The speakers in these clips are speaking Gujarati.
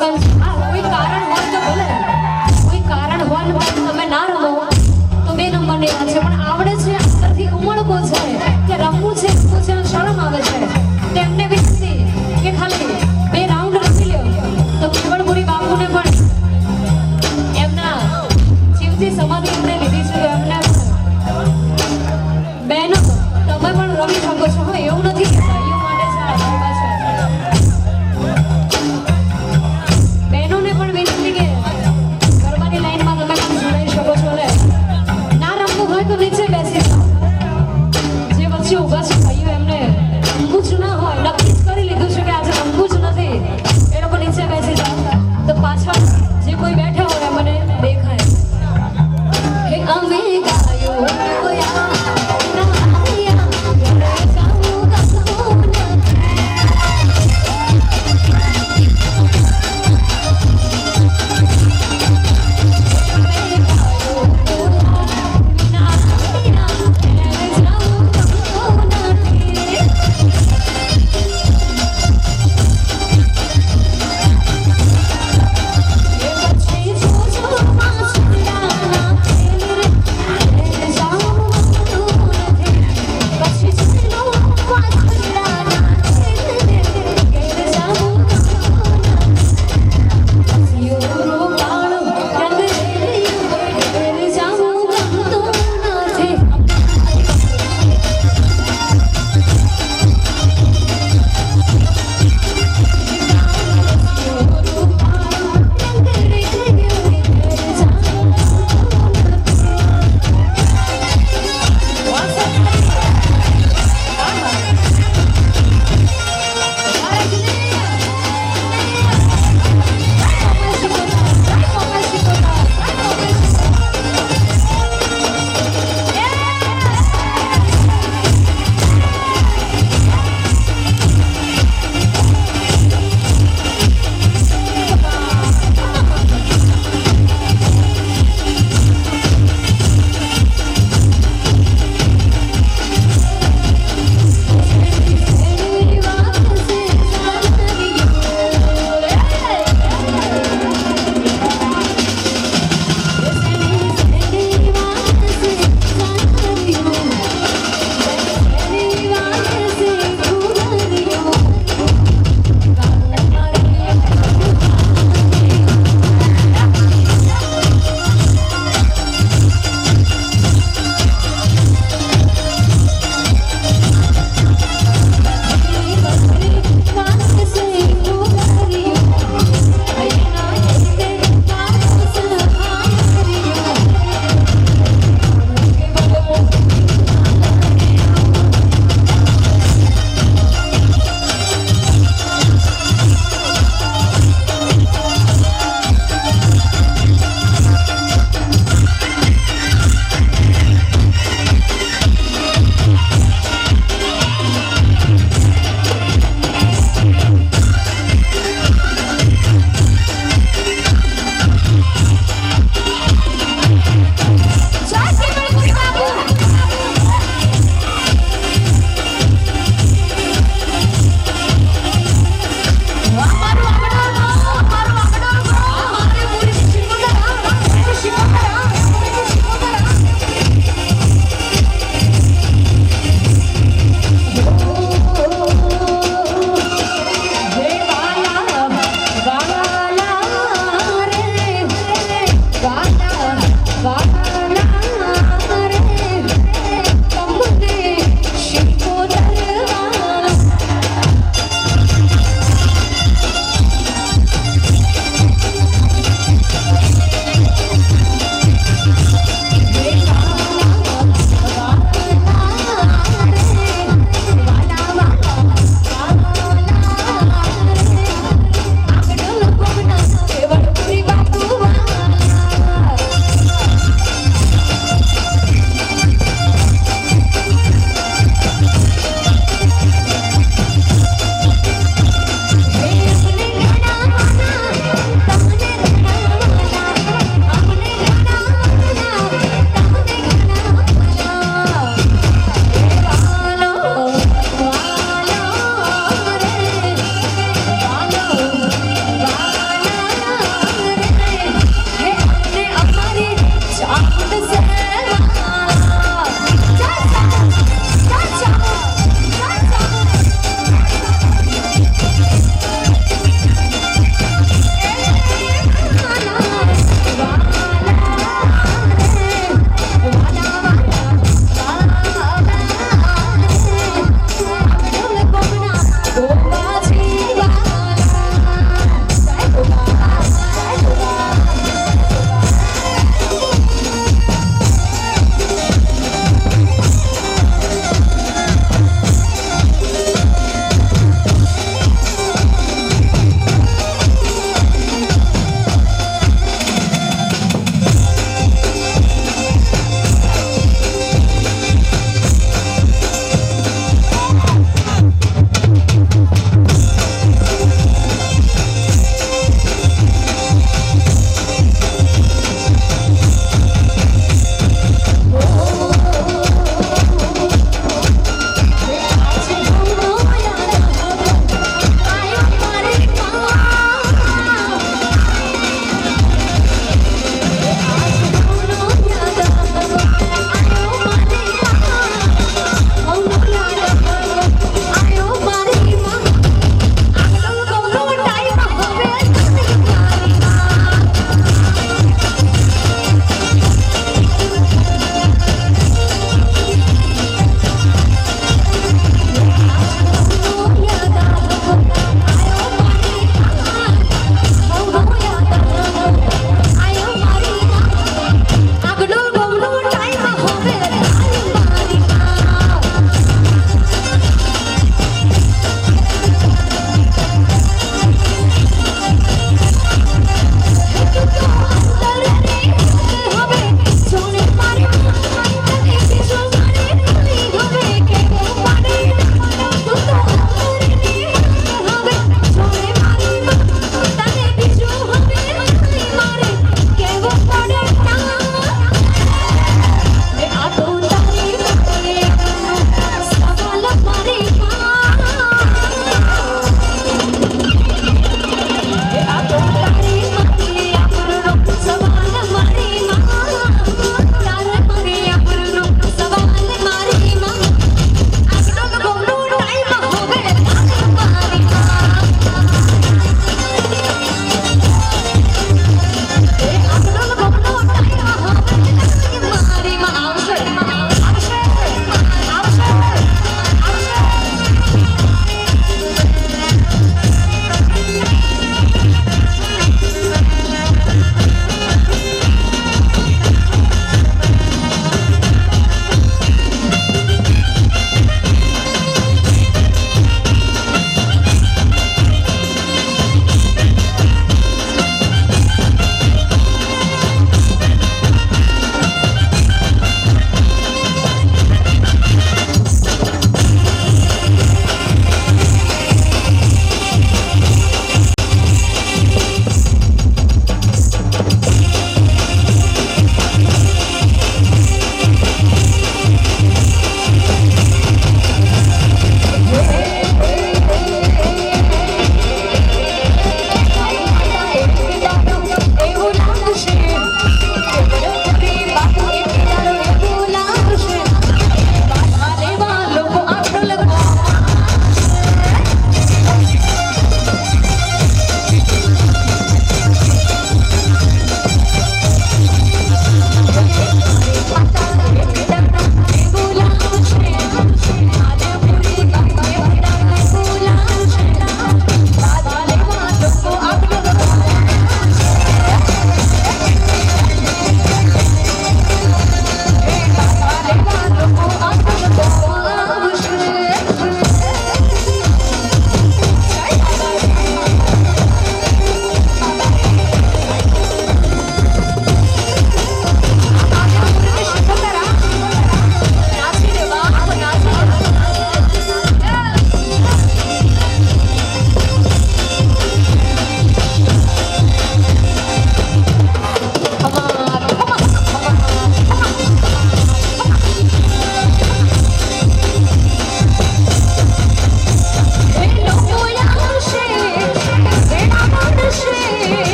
સોગંદ છે. હા, કોઈ કારણ હોય તો ભલે, કોઈ કારણ હોય ને તમે ના રમો તો 2 નંબરની વાત છે, પણ આવડે છે અંદરથી ઉમળકો છે કે રમવું છે શરમ આવે છે તેમને વિનંતી કે ખાલી 2 રાઉન્ડ રમી લ્યો તો કેવળપુરી બાપુને પણ એમના જીવથી સમાધિ એમને લીધી છે એમને બહેનો તમે પણ રમી શકો છો. એવું નથી કે ભાઈઓ માટે છે આ ગરબા છે.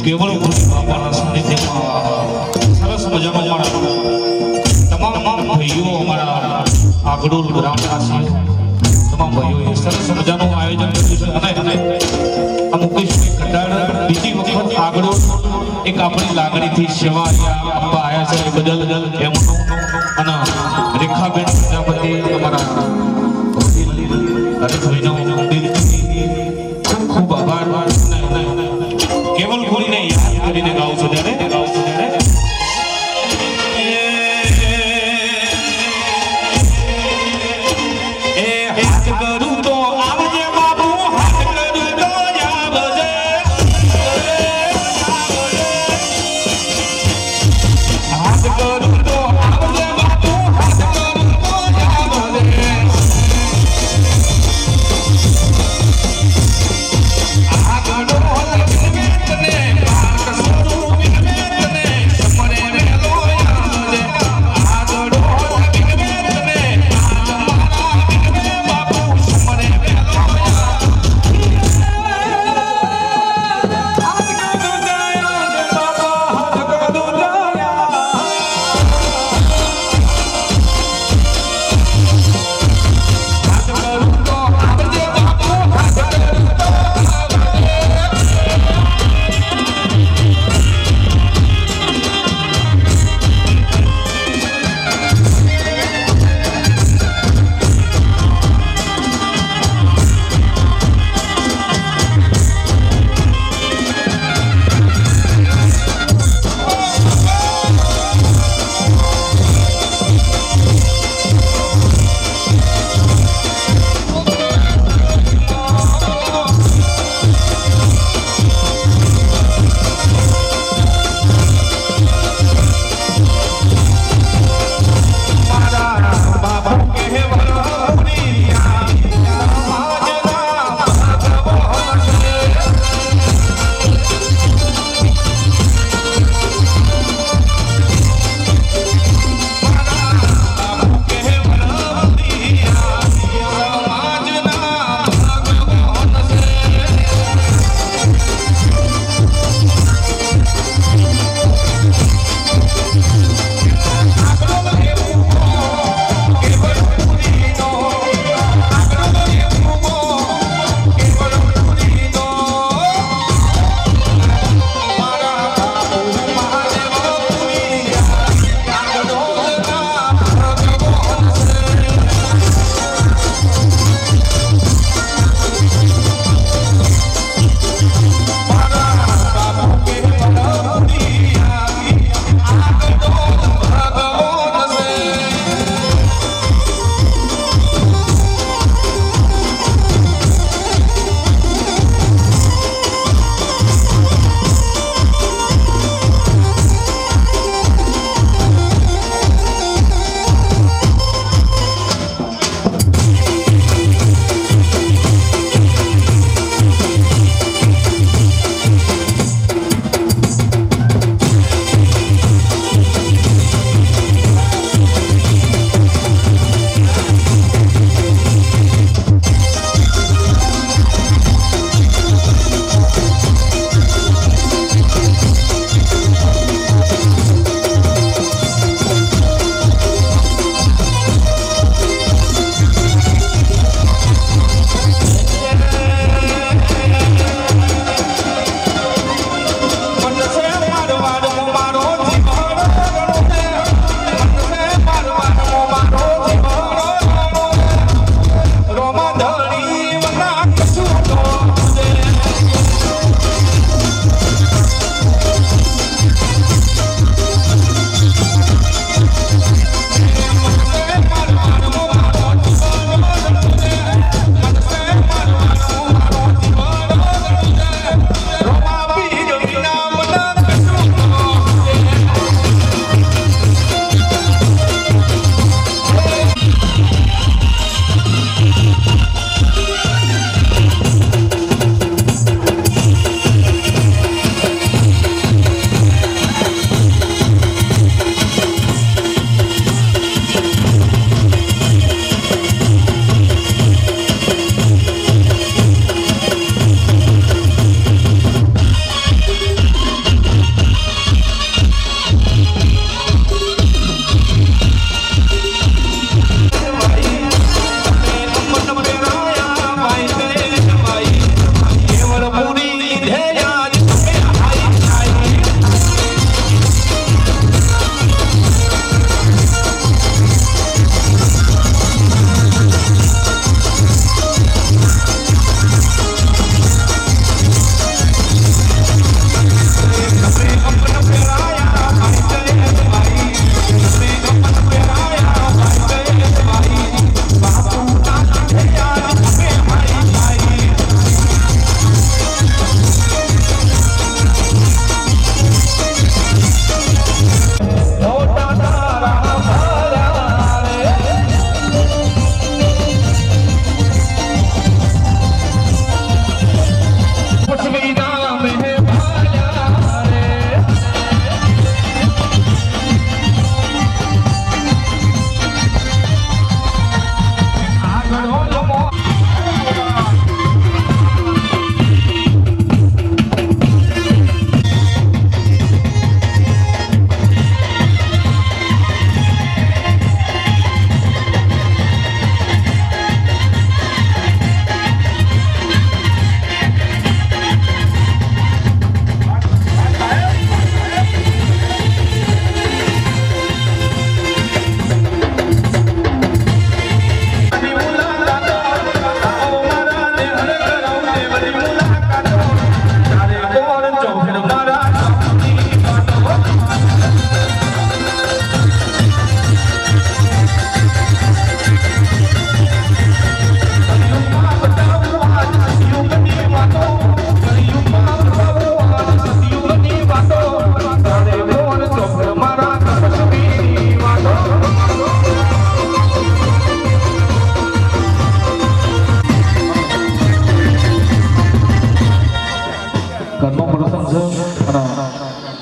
કેવળ બાપાના સાનિધ્યમાં સરસ મજાનો તમામ ભાઈઓ અમારા આગળ ગ્રામના છે તમામ ભાઈઓએ સરસ મજાનું આયોજન કર્યું છે અને આ મુકેશભાઈ ખટાડ બીજી વખત આગળ એક આપણી લાગણીથી સેવા આપવા આવ્યા છે એ બદલ એમનું અને રેખાબેન પ્રજાપતિ અમારા હરીશભાઈનો ખૂબ ખૂબ આભાર કેવલ ખોલીને યાદ કરીને ગાઉં છું ત્યારે એ હાથ કરું તો આવજે બાબુ હાથ કરું તો આવજે હાથ કરું તો આવજે બાબુ હાથ કરું તો આવજે આગળ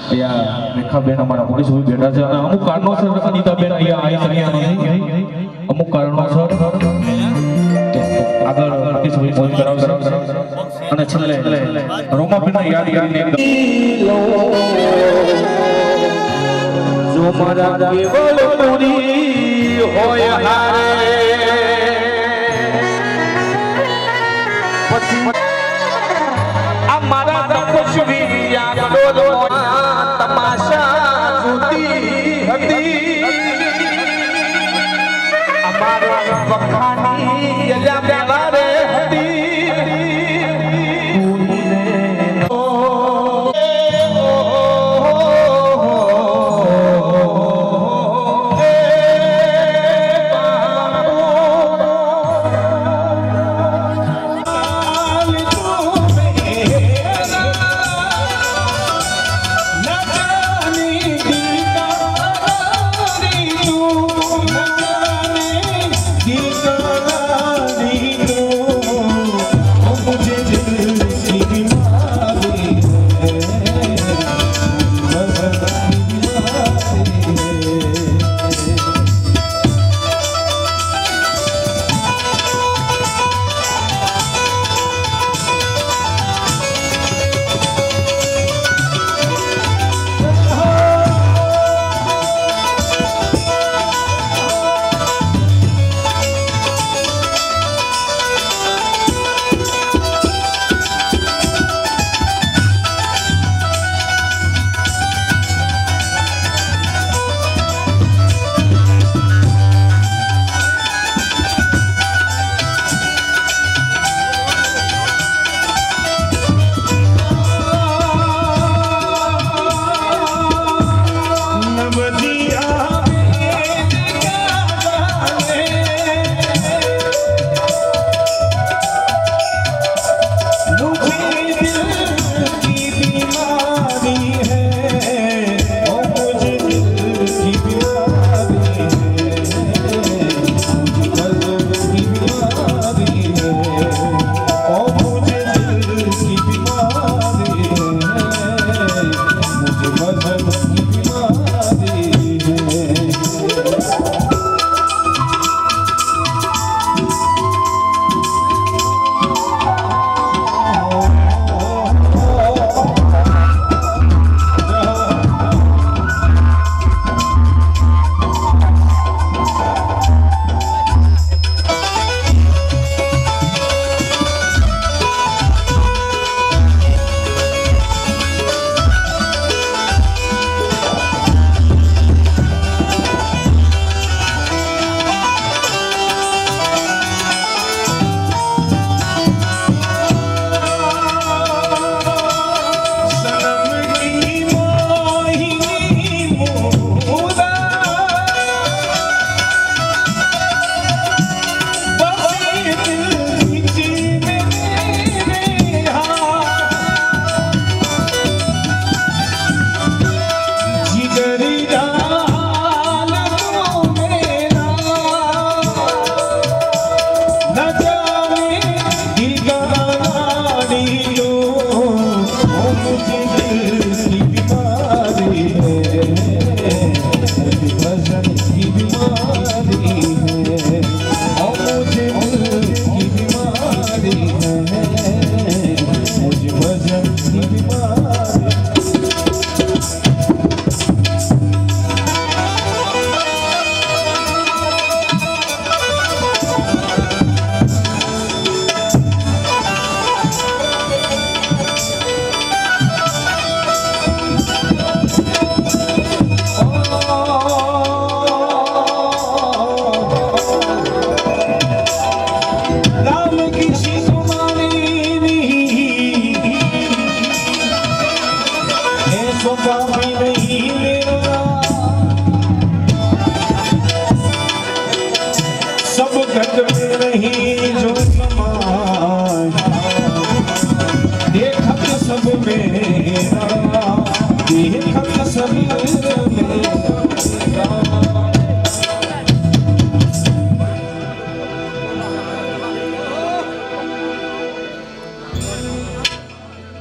અહીંયા રેખાબેન અમારા પોલીસ બેઠા છે અને અમુક કારણોસર અનિતાબેન અહીંયા આવી અમુક કારણોસર આગળ રાકેશભાઈ ફોન કરાવશે અને છેલ્લે રોમાબેન યાદ કરીને જો મારા કેવલ પૂરી હોય હારે પછી આ મારા તપસ્વી આગળો તમાશા જોતી હતી અમારા વખાની યલા રે હતી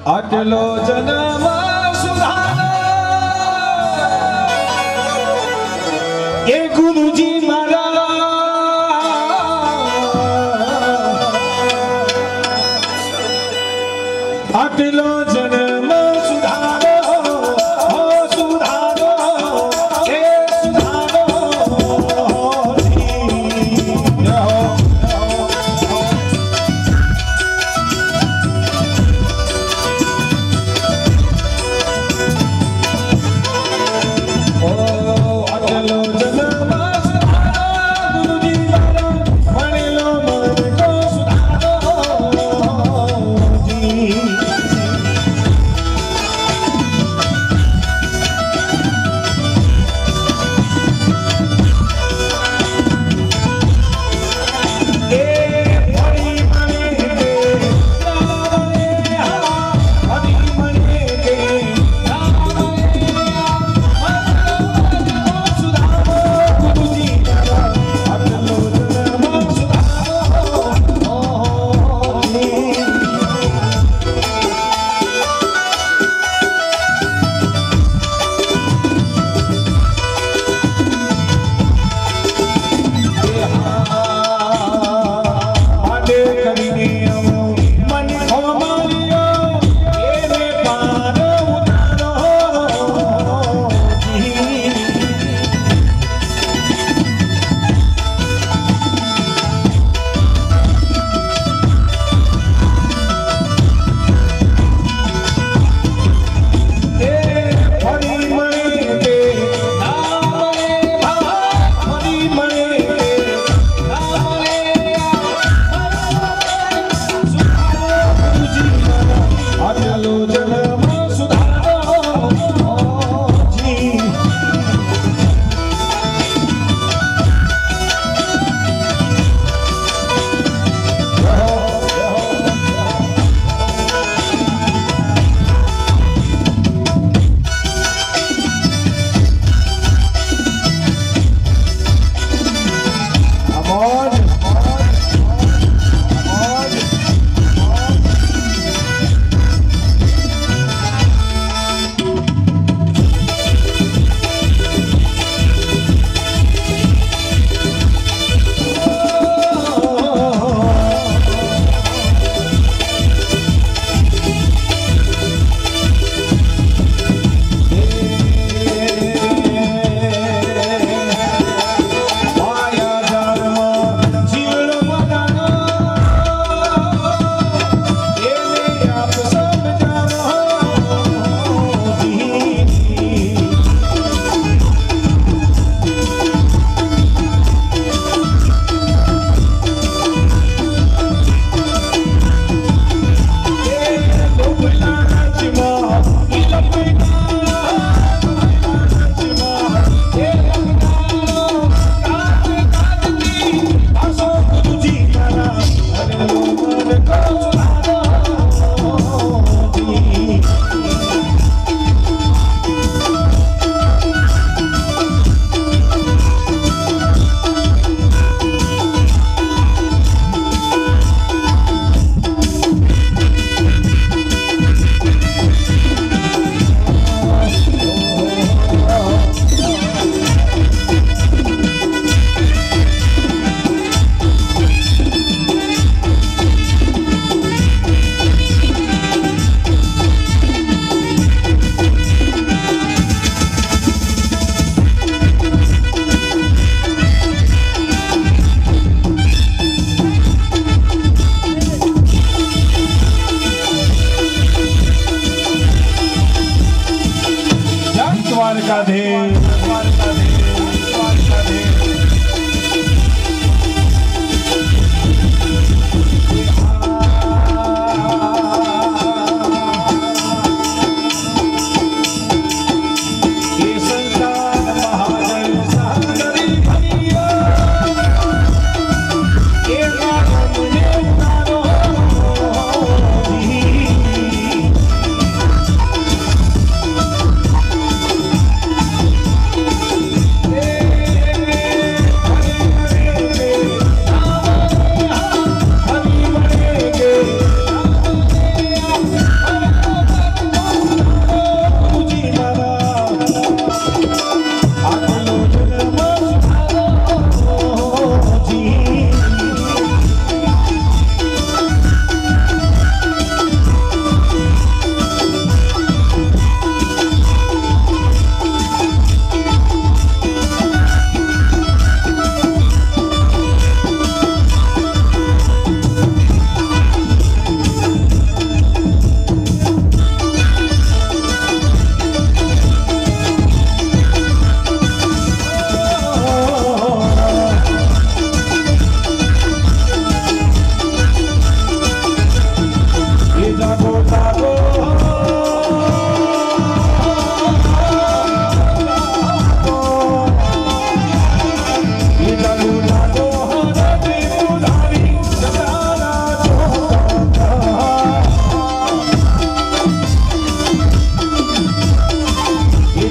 આટલો જન્મ સુધારો ગુરુજી મારા આટલો જન્મ સુધારો હો સુધારો હે સુધારો આટલો જન્મ સુધારો ગુરુજી મારા ભણેલો મન તો સુધારો જી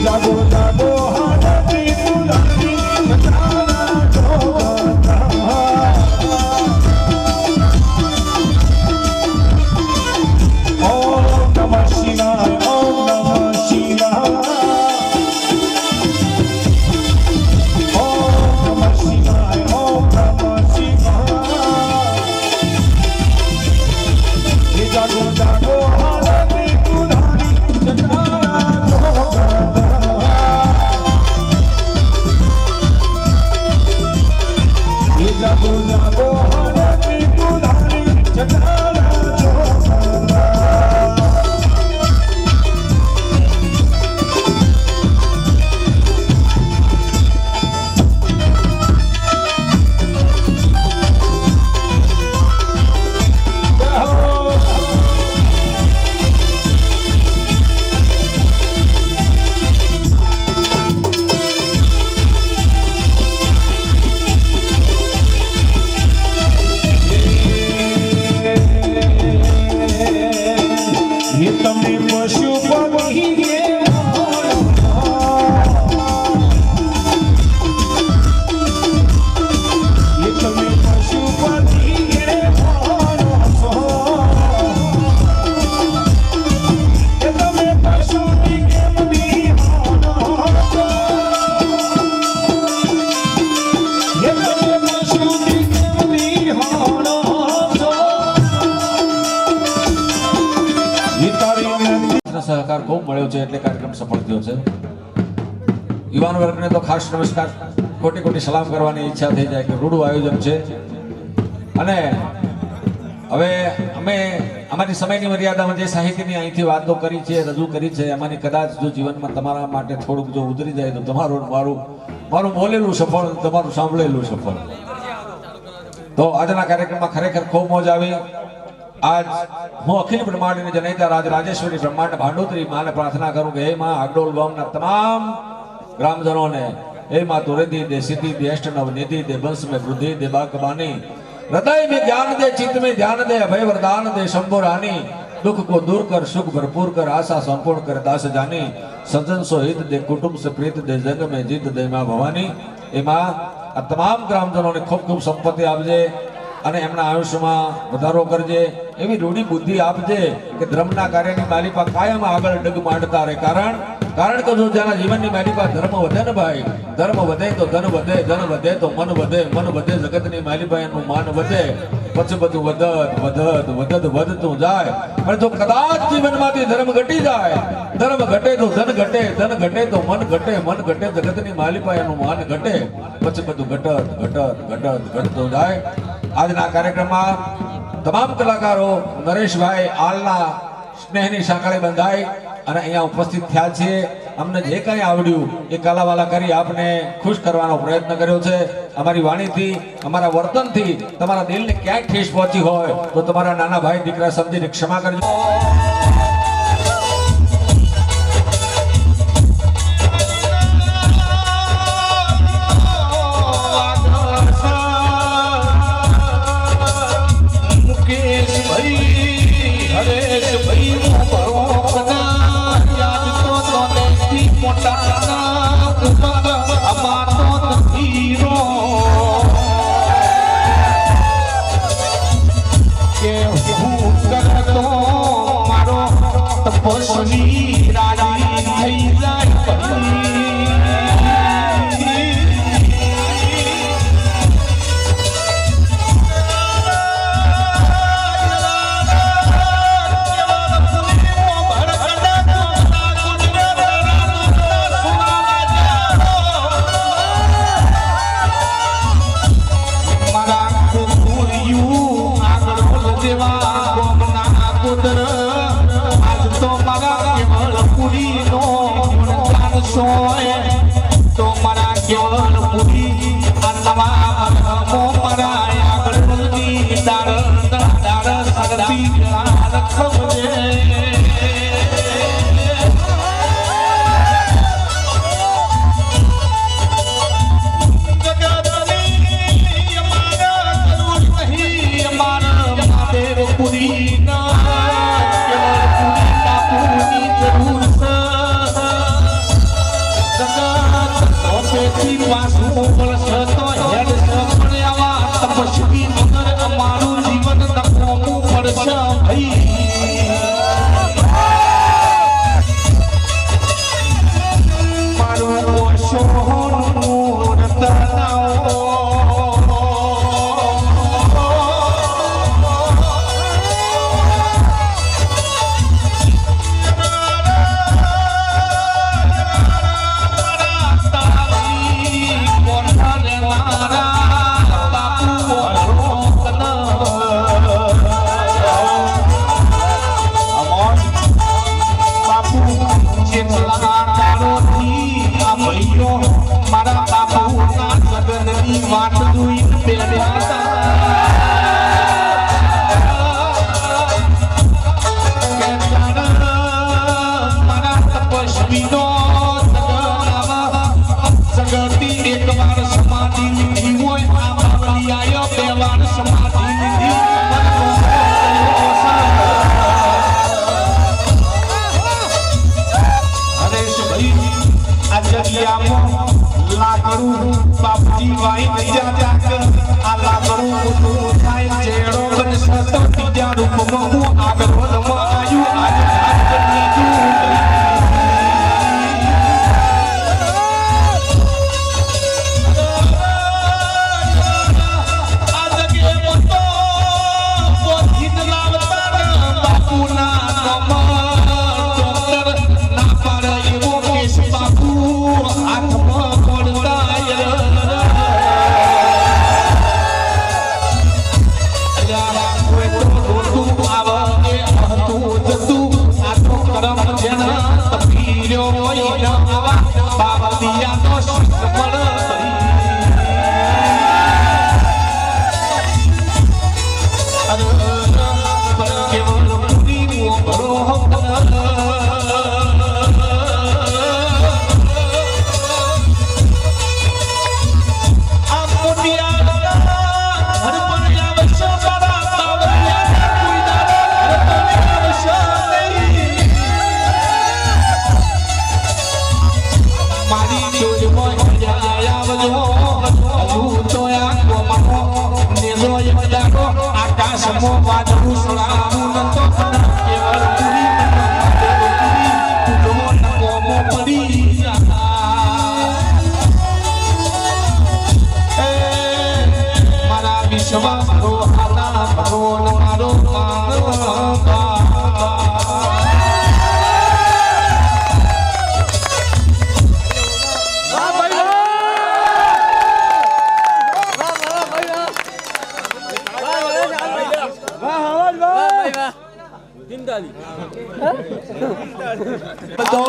જાગો જાગો હાડતી કુદાની જટાણા જોગતા ઓમ નમઃ શિવાય ઓમ નમઃ શિવાય ઓમ નમઃ શિવાય ઓમ નમઃ શિવાય જાગો જાગો હાડતી કુદાની જટાણા જાગો જાગો હાડતી કુદાની જટાણા જોગતા ये तमने पशुपति ये तमने पशुपति ये तमने पशुपति के मुनि ये तमने पशुपति के मुनि સહકાર ખૂબ મળ્યો છે એટલે કાર્યક્રમ સફળ થયો છે. યુવાન વર્ગને તો ખાસ નમસ્કાર, કોટી કોટી સલામ કરવાની ઈચ્છા થઈ જાય કે રૂડું આયોજન છે. અને હવે અમે અમારી સમયની મર્યાદામાં જે સાહિત્યની અહીંથી વાતો કરી છે, રજૂ કરી છે, એમાંની કદાચ જો જીવનમાં તમારા માટે થોડુંક જો ઉતરી જાય તો તમારું મારું બોલેલું સફળ, તમારું સાંભળેલું સફળ. તો આજના કાર્યક્રમમાં ખરેખર ખૂબ મોજ આવી. આજ હું અખિલ બ્રહ્માંડની જનૈતા રાજ રાજેશ્વરી બ્રહ્માંડ ભાંડોતરી માને પ્રાર્થના કરું કે હે માં આગડોલ ગામના તમામ ગ્રામજનોને, હે માં તુરદી દે, સિદ્ધિ દે, અષ્ટનવ નિધિ દે, વંશ में वृद्धि दे, बाकबानी हृदय में ज्ञान दे, चित्त में ध्यान दे, अभय वरदान दे, शंभो रानी दुख को दूर कर, सुख भरपूर कर, आशा संपूर्ण कर, दास जानी सज्जन सो हित दे, कुटुंब से प्रीत दे, जग में जीत दे मां भवानी. એમાં આ તમામ ગ્રામજનોને ખૂબ ખૂબ સંપત્તિ આપજે અને એમના આયુષ્યમાં વધારો કરજે, એવી રૂઢી બુદ્ધિ આપજે કે ધર્મના કાર્યની માલિપા કાયમ આગળ ડગ માંડતા રહે. કારણ કે જો જેના જીવનની માલિપા ધર્મ વધે ને ભાઈ, ધર્મ વધે તો ધન વધે, ધન વધે તો મન વધે, મન વધે જગતની માલિપા એનું માન વધે, પછી બધું વધતું જાય. અને જો કદાચ જીવનમાંથી ધર્મ ઘટી જાય, ધર્મ ઘટે તો ધન ઘટે, ધન ઘટે તો મન ઘટે, મન ઘટે જગતની માલિપા એનું માન ઘટે, પછી બધું ઘટતું જાય. આજના કાર્યક્રમમાં તમામ કલાકારો નરેશભાઈ આલના સ્નેહની સાંકળે બંધાઈ અને અહીંયા ઉપસ્થિત થયા છે. અમને જે કંઈ આવડ્યું એ કલાવાલા કરી આપને ખુશ કરવાનો પ્રયત્ન કર્યો છે. અમારી વાણીથી, અમારા વર્તનથી તમારા દિલને ક્યાંય ઠેસ પહોંચી હોય તો તમારા નાના ભાઈ દીકરા સમજીને ક્ષમા કરજો. હવેથી પાછું વળશે તો હેડ પણ આવા તપસ્વી વગર અમારું જીવન નકામું પડશે ભાઈ. મારું ઓશોનું રતનાઓ મારા બાપુના લગ્નની વાત જોઈ બેઠા મારા તપસ્વીનો સગતી એક વાર સમાધિ લીધી હોય આ બાવળી આયો 2 વાર સમાધિ લીધી. લાકડું બાપજી વાઈ જાતા આ લાકડું થાય ચેડો બનશે તો બીજા રૂપમાં હું આગળ વધવા આવ્યું આજે તો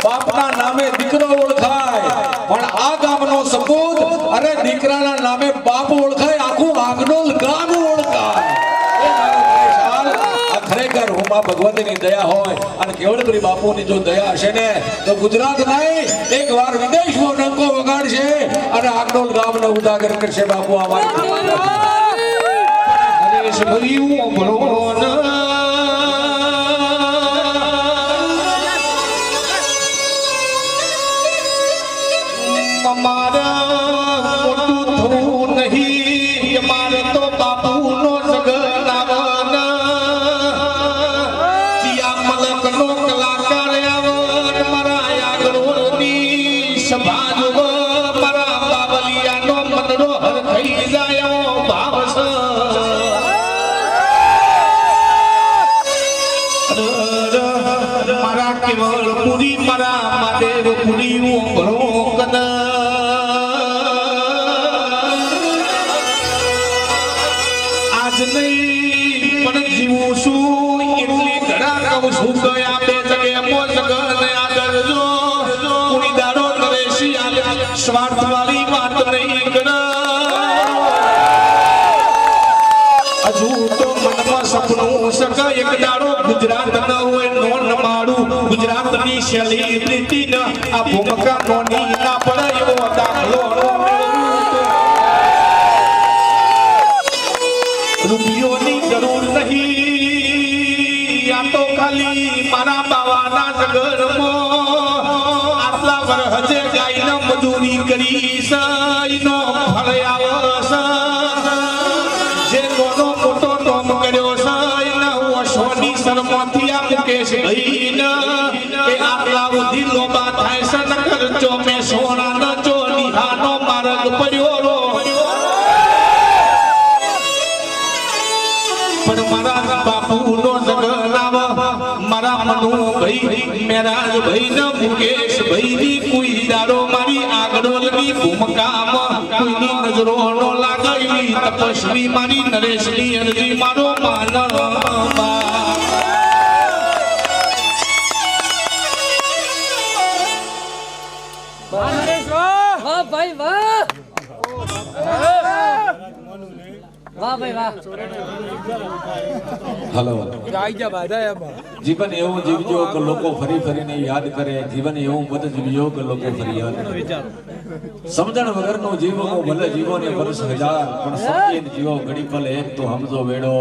બાપના નામે દીકરો ઓળખાય પણ આ ગામનો સપૂત અરે દીકરાના નામે બાપ ઓળખાય આખું આગડોલ ગામ ઓળખાય. એ મારો વિશાલ, આ ખરેખર ઉમા ભગવતીની દયા હોય અને કેવળપુરી બાપુની જો દયા હશે ને તો ગુજરાત નહીં એક વાર વિદેશમાં ડંકો વગાડશે અને આગડોલ ગામને ઉજાગર કરશે બાપુ. અમારી હરેશ ભર્યું ભણો મારા મોટું થવું નહીં મારે તો બાપુનો સગનાવન ચિયા મલકનો કલાકાર આવન મારા આગળની સભા જોવ મારા બાવલિયાનો મનડો હર થઈ જાય ભાવસ મારા કેવળ પુરી મારા મહાદેવ પુરી ઉભરો કદ પણ જીવું છું એટલી ધડા કહું છું ગયા બે જગે મોજ ગન આદરજો પૂરી દાડો કરે શિયાળ સ્વાર્થ વાળી વાત નહીં કર હજુ તો મનમાં સપનું સક એક દાડો ગુજરાત ન હોય નો નમાડું ગુજરાતની સેલિબ્રિટી ન આ ભૂમકા નોની ના પડે એવો દાખલો રૂપિયોની જરૂર નહીં આ તો ખાલી મારા બાવાના જગરમાં આટલા વરહજે ગાયનો મજૂરી કરી સાઈનો ફળ આવસ જે કોનો મોટો ટોમ કર્યો સાઈના વશોની શરમથી આ મુકેશ ભાઈના એ આટલા ઉધી લોબા થાય છે ન કરજો મે સોના ન જો નિહાનો માર્ગ પડ્યો રો પણ મારા બાપુનો જગનાવ મારા મનુ ભાઈ મેરાજ ભાઈ ને મુકેશ ભાઈ ની કોઈ દાડો મારી આગળની ભૂમિકામાં કોઈની નજરો નો લાગેલી તપસ્વી મારી નરેશની અરજી મારો માનવા વાહ ભાઈ વાહ વાહ ભાઈ વાહ હલો જીવન એવું જીવજો કે લોકો ફરી ફરીને યાદ કરે જીવન એવું મત જીવજો કે લોકો ફરી યાદ કરે સમજણ વગરનું જીવવું ભલે જીવો ને વર્ષ હજાર પણ સમજીને જીવો ઘડી પલ એક તો સમજો વેડો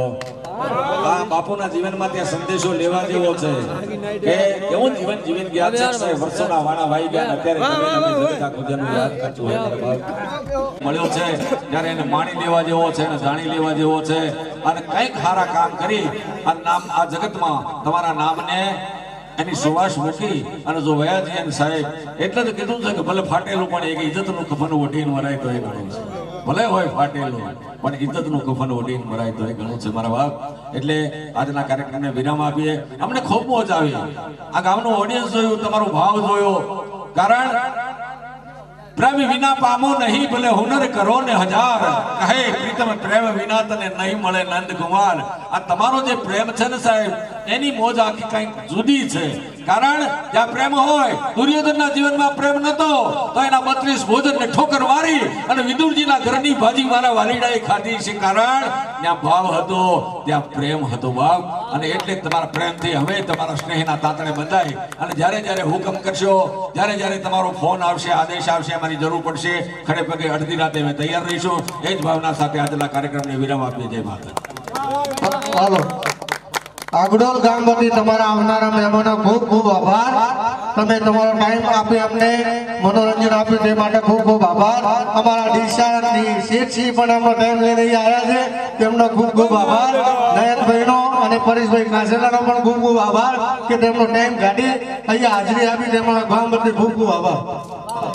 આ બાપુના જીવનમાં ત્યાં સંદેશો લેવા જેવો છે કે કેવું જીવન જીવન ગયા છે સાહેબ વર્ષોના વાણા વાઈ ગયા અત્યારે તમે જગત આખું જન્મ યાદ કરજો હોય મારા બાપ મળ્યો છે ત્યારે એને માણી લેવા જેવો છે અને જાણી લેવા જેવો છે અને કંઈક સારા કામ કરી આ નામ આ જગતમાં તમારા નામને એની સુવાસ મૂકી અને જો વયાજી અને સાહેબ એટલે તો કીધું છે કે ભલે ફાટેલું પણ એક ઇજ્જતનું કફન ઓઢીને મરાય તો એ ઘણું છે ભલે હોય ફાટેલું પણ ઇજ્જતનું કફન ઓઢીને મરાય તો એ ઘણું છે મારા બાપ એટલે આજના કાર્યક્રમને વિરામ આપીએ અમને ખૂબ મોજ આવી આ ગામનું ઓડિયન્સ જોયું તમારો ભાવ જોયો કારણ પ્રેમ વિના પામો નહીં ભલે હુનર કરો ને હજાર કહે પ્રીતમ પ્રેમ વિના તને નહીં મળે નંદ કુમાર આ તમારો જે પ્રેમ છે ને સાહેબ એની મોજ આખી કંઈક જુદી છે કારણ જ્યાં પ્રેમ હોય દુર્યોધનના જીવનમાં પ્રેમ નતો તો એના 32 ભોજનને ઠોકર મારી અને વિદુરજીના ઘરની ભાજી મારા વાલીડાએ ખાધી છે કારણ ત્યાં ભાવ હતો ત્યાં પ્રેમ હતો બાપ અને એટલે તમારા પ્રેમથી હવે તમારા સ્નેહના તાતણે બંધાય અને જ્યારે જ્યારે હુકમ કરશો જ્યારે જ્યારે તમારો ફોન આવશે આદેશ આવશે અમારી જરૂર પડશે ખડે પગે અડધી રાતે અમે તૈયાર રહીશું એ જ ભાવના સાથે આજના કાર્યક્રમને વિરામ આપીએ જય માતા હાલો આગડોલ ગામ વતી તમારા આવનારા મહેમાનો ખૂબ ખૂબ આભાર તમે તમારો ટાઈમ આપી અમને મનોરંજન આપ્યું તે માટે ખૂબ ખૂબ આભાર અમારા ડીસાની શેઠસિંહ પણ એમનો ટાઈમ લઈને આવ્યા છે તેમનો ખૂબ ખૂબ આભાર નયનભાઈનો અને પરેશભાઈ કાસેલાનો પણ ખૂબ ખૂબ આભાર કે તેમનો ટાઈમ કાઢી અહીંયા હાજરી આપી તેમના ગામ વતી ખૂબ ખૂબ આભાર